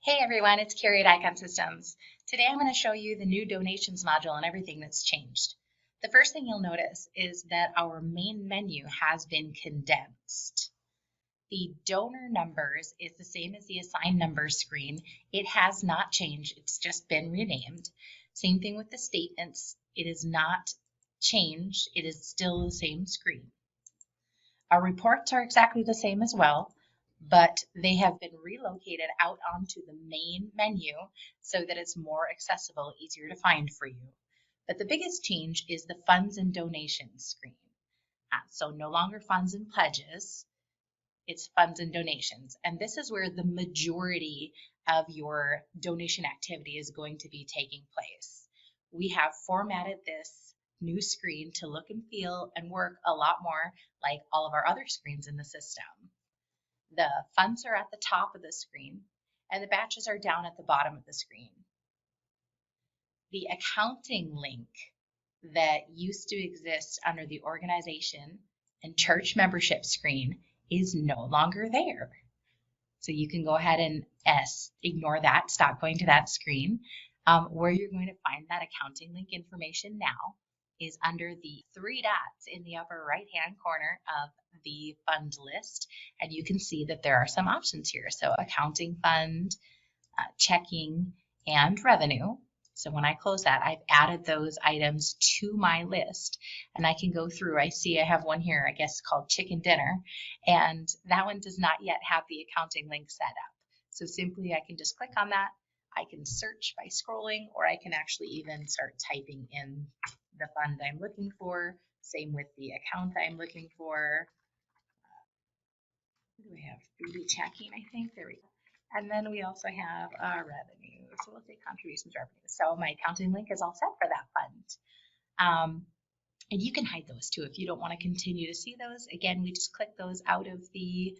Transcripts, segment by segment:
Hey everyone, it's Carrie at Icon Systems. Today I'm going to show you the new donations module and everything that's changed. The first thing you'll notice is that our main menu has been condensed. The donor numbers is the same as the assigned numbers screen. It has not changed, it's just been renamed. Same thing with the statements. It is not changed, it is still the same screen. Our reports are exactly the same as well, but they have been relocated out onto the main menu so that it's more accessible, easier to find for you. But the biggest change is the funds and donations screen. So no longer funds and pledges, it's funds and donations. And this is where the majority of your donation activity is going to be taking place. We have formatted this new screen to look and feel and work a lot more like all of our other screens in the system. The funds are at the top of the screen and the batches are down at the bottom of the screen. The accounting link that used to exist under the organization and church membership screen is no longer there. So you can go ahead and ignore that, stop going to that screen. Where you're going to find that accounting link information now is under the three dots in the upper right-hand corner of the fund list. And you can see that there are some options here. So accounting fund, checking, and revenue. So when I close that, I've added those items to my list and I can go through. I see I have one here, I guess called chicken dinner, and that one does not yet have the accounting link set up. So simply I can just click on that. I can search by scrolling, or I can actually even start typing in the fund I'm looking for. Same with the account I'm looking for. What do we have? BB checking, I think. There we go. And then we also have revenue. So we'll say contributions revenue. So my accounting link is all set for that fund. And you can hide those too if you don't want to continue to see those. Again, we just click those out of the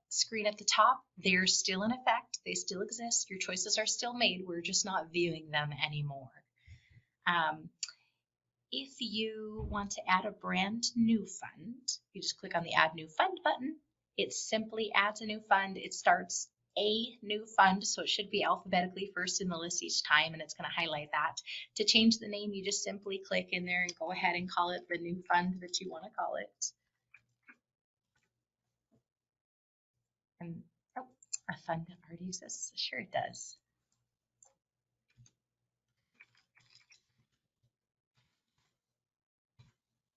screen at the top. They're still in effect. They still exist. Your choices are still made. We're just not viewing them anymore. If you want to add a brand new fund, you just click on the Add New Fund button. It simply adds a new fund. It starts a new fund, so it should be alphabetically first in the list each time, and it's going to highlight that. To change the name, you just simply click in there and go ahead and call it the new fund that you want to call it. And oh, a fund that already exists. Sure it does.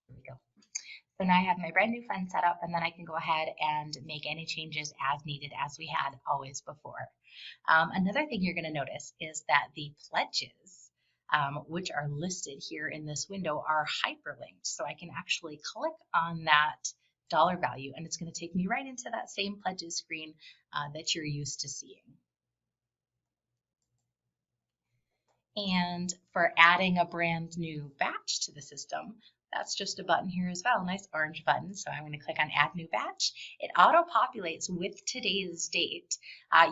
There we go. So now I have my brand new fund set up, and then I can go ahead and make any changes as needed, as we had always before. Another thing you're going to notice is that the pledges, which are listed here in this window, are hyperlinked. So I can actually click on that dollar value, and it's going to take me right into that same pledges screen that you're used to seeing. And for adding a brand new batch to the system, that's just a button here as well, nice orange button. So I'm going to click on Add New Batch. It auto-populates with today's date.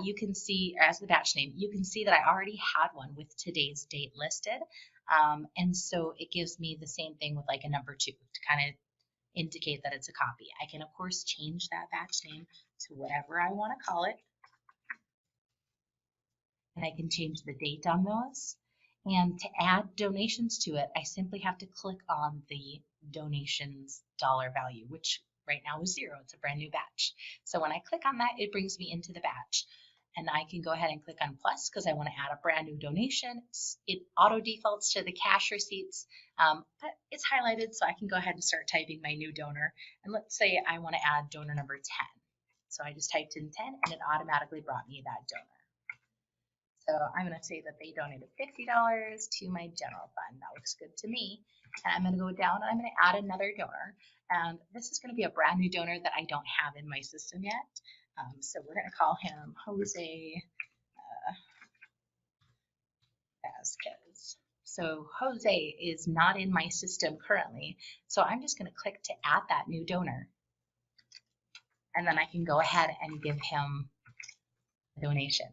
You can see, as the batch name, you can see that I already had one with today's date listed. And so it gives me the same thing with like a number 2 to kind of indicate that it's a copy. I can, of course, change that batch name to whatever I want to call it. And I can change the date on those. And to add donations to it, I simply have to click on the donations dollar value, which right now is 0. It's a brand new batch. So when I click on that, it brings me into the batch. And I can go ahead and click on plus because I want to add a brand new donation. It auto defaults to the cash receipts, but it's highlighted, so I can go ahead and start typing my new donor. And let's say I want to add donor number 10. So I just typed in 10 and it automatically brought me that donor. So I'm going to say that they donated $50 to my general fund. That looks good to me. And I'm going to go down and I'm going to add another donor. And this is going to be a brand new donor that I don't have in my system yet. So we're going to call him Jose Vasquez. So Jose is not in my system currently. So I'm just going to click to add that new donor. And then I can go ahead and give him a donation.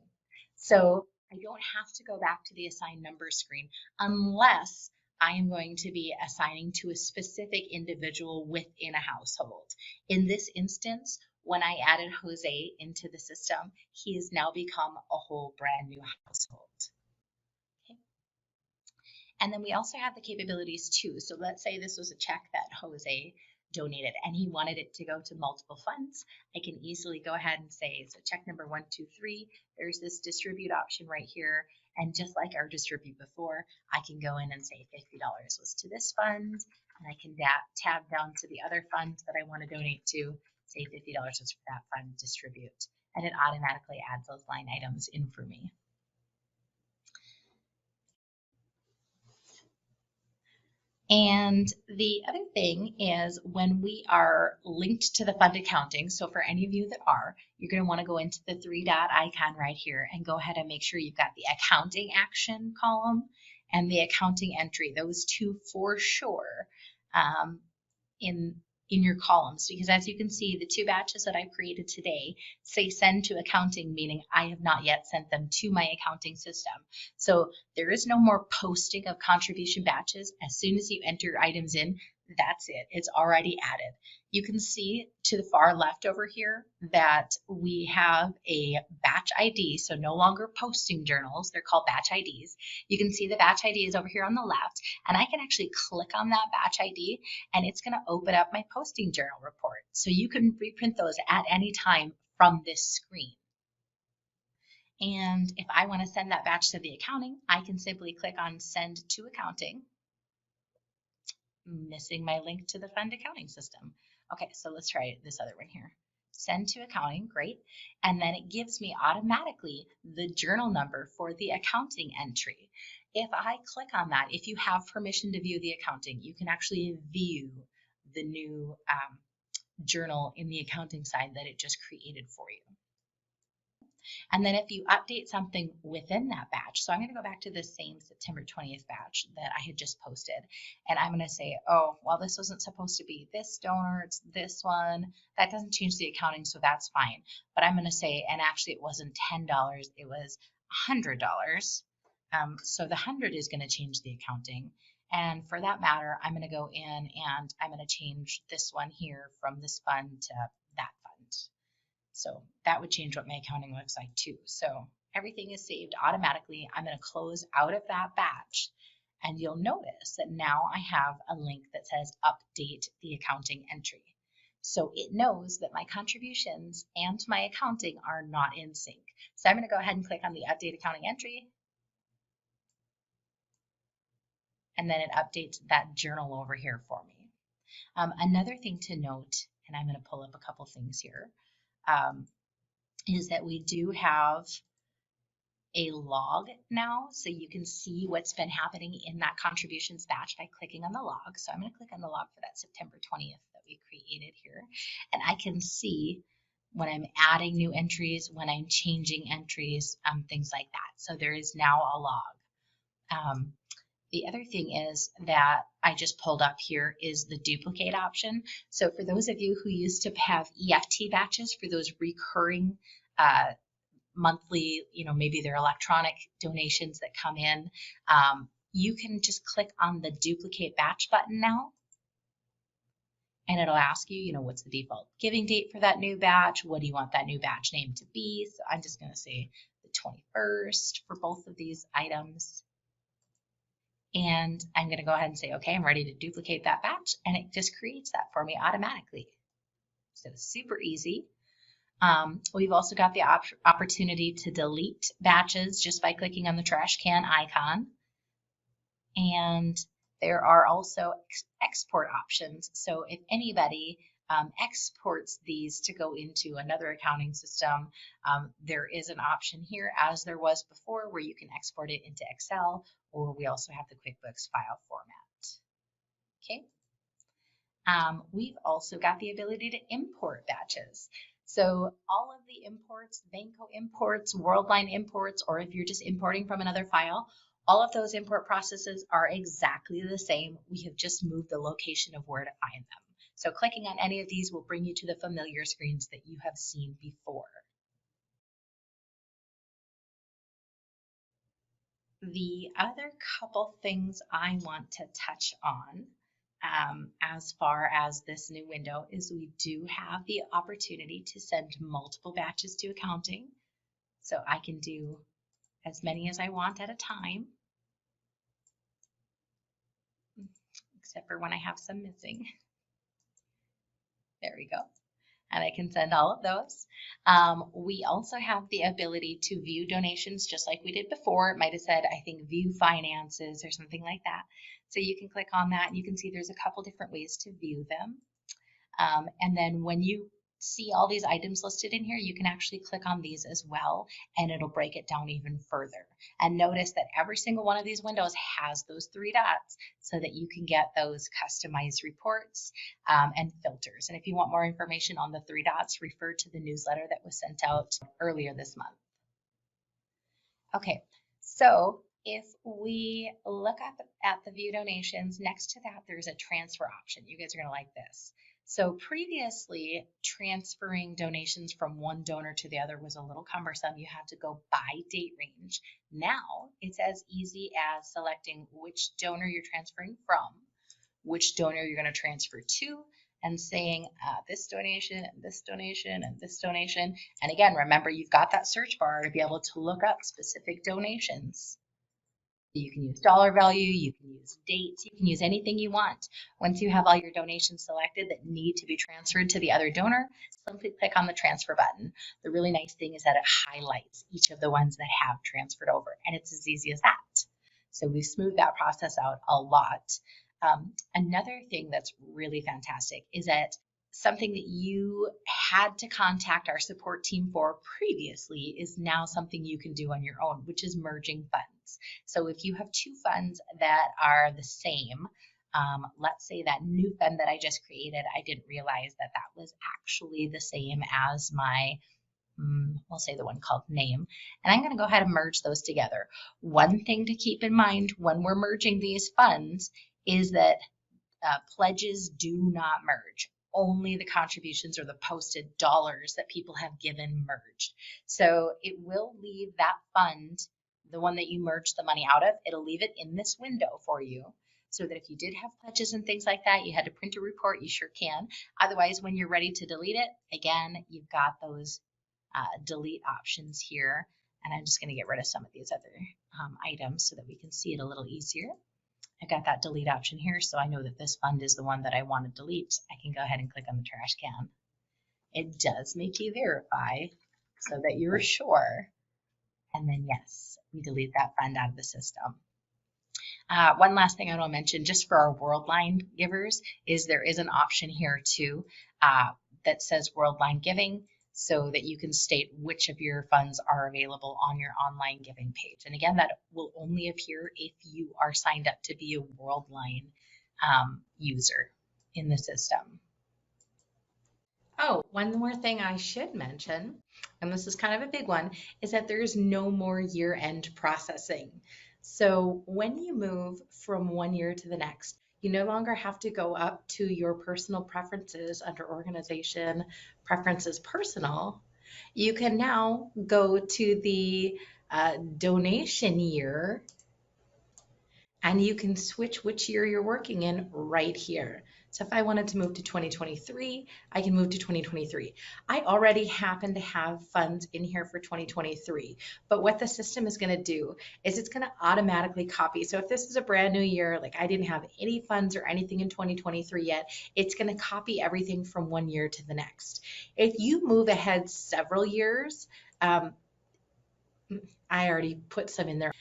So I don't have to go back to the assign numbers screen unless I am going to be assigning to a specific individual within a household. In this instance, when I added Jose into the system, he has now become a whole brand new household. Okay. And then we also have the capabilities too. So let's say this was a check that Jose donated and he wanted it to go to multiple funds. I can easily go ahead and say, so check number 123, there's this distribute option right here. And just like our distribute before, I can go in and say $50 was to this fund, and I can tab down to the other funds that I want to donate to, say $50 was for that fund, distribute, and it automatically adds those line items in for me. And the other thing is when we are linked to the fund accounting, so for any of you that are, you're going to want to go into the three-dot icon right here and go ahead and make sure you've got the accounting action column and the accounting entry, those two for sure, in your columns, because as you can see, the two batches that I created today say send to accounting, meaning I have not yet sent them to my accounting system. So there is no more posting of contribution batches. As soon as you enter your items in, that's it. It's already added. You can see to the far left over here that we have a batch ID, so no longer posting journals. They're called batch IDs. You can see the batch ID is over here on the left, and I can actually click on that batch ID, and it's going to open up my posting journal report. So you can reprint those at any time from this screen. And if I want to send that batch to the accounting, I can simply click on send to accounting. Missing my link to the fund accounting system. Okay, so let's try this other one here. Send to accounting, great. And then it gives me automatically the journal number for the accounting entry. If I click on that, if you have permission to view the accounting, you can actually view the new journal in the accounting side that it just created for you. And then if you update something within that batch, so I'm going to go back to the same September 20th batch that I had just posted, and I'm going to say, oh, well, this wasn't supposed to be this donor, it's this one. That doesn't change the accounting, so that's fine. But I'm going to say, and actually it wasn't $10, it was $100. So the 100 is going to change the accounting. And for that matter, I'm going to go in and I'm going to change this one here from this fund to that fund. So that would change what my accounting looks like too. So everything is saved automatically. I'm going to close out of that batch, and you'll notice that now I have a link that says update the accounting entry. So it knows that my contributions and my accounting are not in sync. So I'm going to go ahead and click on the update accounting entry, and then it updates that journal over here for me. Another thing to note, and I'm going to pull up a couple things here, is that we do have a log now, so you can see what's been happening in that contributions batch by clicking on the log. So I'm going to click on the log for that September 20th that we created here, and I can see when I'm adding new entries, when I'm changing entries, things like that. So there is now a log. The other thing is that I just pulled up here is the duplicate option. So for those of you who used to have EFT batches for those recurring monthly, maybe they're electronic donations that come in, you can just click on the duplicate batch button now. And it'll ask you, what's the default giving date for that new batch? What do you want that new batch name to be? So I'm just going to say the 21st for both of these items. And I'm going to go ahead and say, okay, I'm ready to duplicate that batch. And it just creates that for me automatically. So super easy. We've also got the opportunity to delete batches just by clicking on the trash can icon. And there are also export options. So if anybody exports these to go into another accounting system, there is an option here, as there was before, where you can export it into Excel, or we also have the QuickBooks file format. Okay. We've also got the ability to import batches. So all of the imports, Banco imports, Worldline imports, or if you're just importing from another file, all of those import processes are exactly the same. We have just moved the location of where to find them. So clicking on any of these will bring you to the familiar screens that you have seen before. The other couple things I want to touch on as far as this new window is we do have the opportunity to send multiple batches to accounting. So I can do as many as I want at a time, except for when I have some missing. There we go. And I can send all of those. We also have the ability to view donations just like we did before. It might have said, I think, view finances or something like that. So you can click on that and you can see there's a couple different ways to view them. And then when you see all these items listed in here, you can actually click on these as well, and it'll break it down even further. And notice that every single one of these windows has those 3 dots so that you can get those customized reports and filters. And if you want more information on the 3 dots, refer to the newsletter that was sent out earlier this month. Okay, so if we look up at the view donations, next to that, there's a transfer option. You guys are going to like this. So previously, transferring donations from one donor to the other was a little cumbersome. You had to go by date range. Now it's as easy as selecting which donor you're transferring from, which donor you're going to transfer to, and saying this donation and this donation and this donation. And again, remember, you've got that search bar to be able to look up specific donations. You can use dollar value, you can use dates, you can use anything you want. Once you have all your donations selected that need to be transferred to the other donor, simply click on the transfer button. The really nice thing is that it highlights each of the ones that have transferred over, and it's as easy as that. So we've smoothed that process out a lot. Another thing that's really fantastic is that something that you had to contact our support team for previously is now something you can do on your own, which is merging funds. So if you have 2 funds that are the same, let's say that new fund that I just created, I didn't realize that that was actually the same as my, we'll say the one called name, and I'm going to go ahead and merge those together. One thing to keep in mind when we're merging these funds is that pledges do not merge. Only the contributions or the posted dollars that people have given merged. So it will leave that fund, the one that you merged the money out of, it'll leave it in this window for you, so that if you did have pledges and things like that, you had to print a report, you sure can. Otherwise, when you're ready to delete it, again, you've got those delete options here. And I'm just going to get rid of some of these other items so that we can see it a little easier. I've got that delete option here, so I know that this fund is the one that I want to delete. I can go ahead and click on the trash can. It does make you verify so that you're sure. And then yes, we delete that fund out of the system. One last thing I want to mention just for our Worldline givers is there is an option here too that says Worldline Giving, so that you can state which of your funds are available on your online giving page. And again, that will only appear if you are signed up to be a Worldline user in the system. Oh, one more thing I should mention, and this is kind of a big one, is that there's no more year-end processing. So when you move from one year to the next, you no longer have to go up to your personal preferences under organization, preferences personal. You can now go to the donation year, and you can switch which year you're working in right here. So if I wanted to move to 2023, I can move to 2023. I already happen to have funds in here for 2023, but what the system is going to do is it's going to automatically copy. So if this is a brand new year, like I didn't have any funds or anything in 2023 yet, it's going to copy everything from one year to the next. If you move ahead several years, I already put some in there.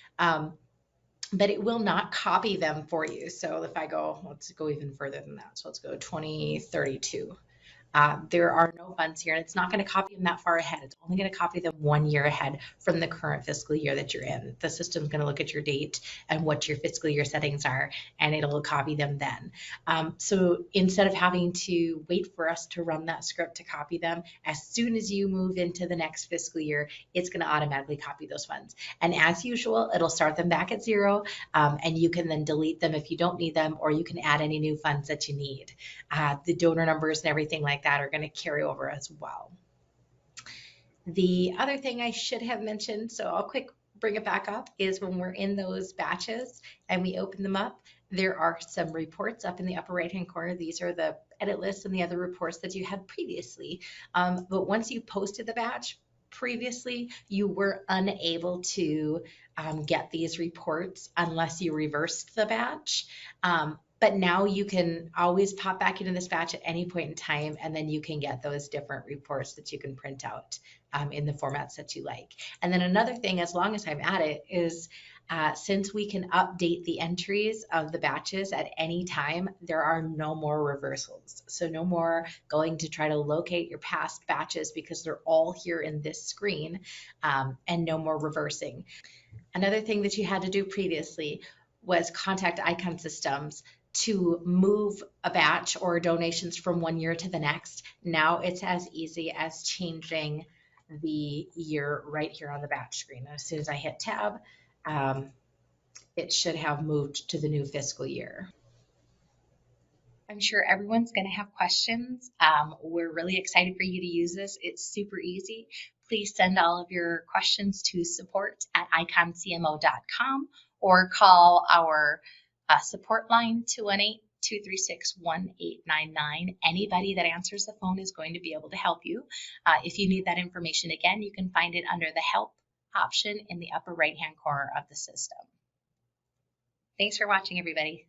But it will not copy them for you. So if I go, let's go even further than that. So let's go 2032. There are no funds here, and it's not going to copy them that far ahead. It's only going to copy them 1 year ahead from the current fiscal year that you're in. The system's going to look at your date and what your fiscal year settings are, and it'll copy them then. So instead of having to wait for us to run that script to copy them, as soon as you move into the next fiscal year, it's going to automatically copy those funds. And as usual, it'll start them back at 0, and you can then delete them if you don't need them, or you can add any new funds that you need. The donor numbers and everything like that are going to carry over as well. The other thing I should have mentioned, so I'll quick bring it back up, is when we're in those batches and we open them up, There are some reports up in the upper right-hand corner. These are the edit lists and the other reports that you had previously. But once you posted the batch previously, you were unable to get these reports unless you reversed the batch. But now you can always pop back into this batch at any point in time, and then you can get those different reports that you can print out in the formats that you like. And then another thing, as long as I'm at it, is since we can update the entries of the batches at any time, there are no more reversals. So no more going to try to locate your past batches because they're all here in this screen, and no more reversing. Another thing that you had to do previously was contact Icon Systems to move a batch or donations from one year to the next. Now it's as easy as changing the year right here on the batch screen. As soon as I hit tab, it should have moved to the new fiscal year. I'm sure everyone's going to have questions. We're really excited for you to use this. It's super easy. Please send all of your questions to support@iconcmo.com or call our support line 218-236-1899. Anybody that answers the phone is going to be able to help you. If you need that information again, you can find it under the help option in the upper right-hand corner of the system. Thanks for watching, everybody.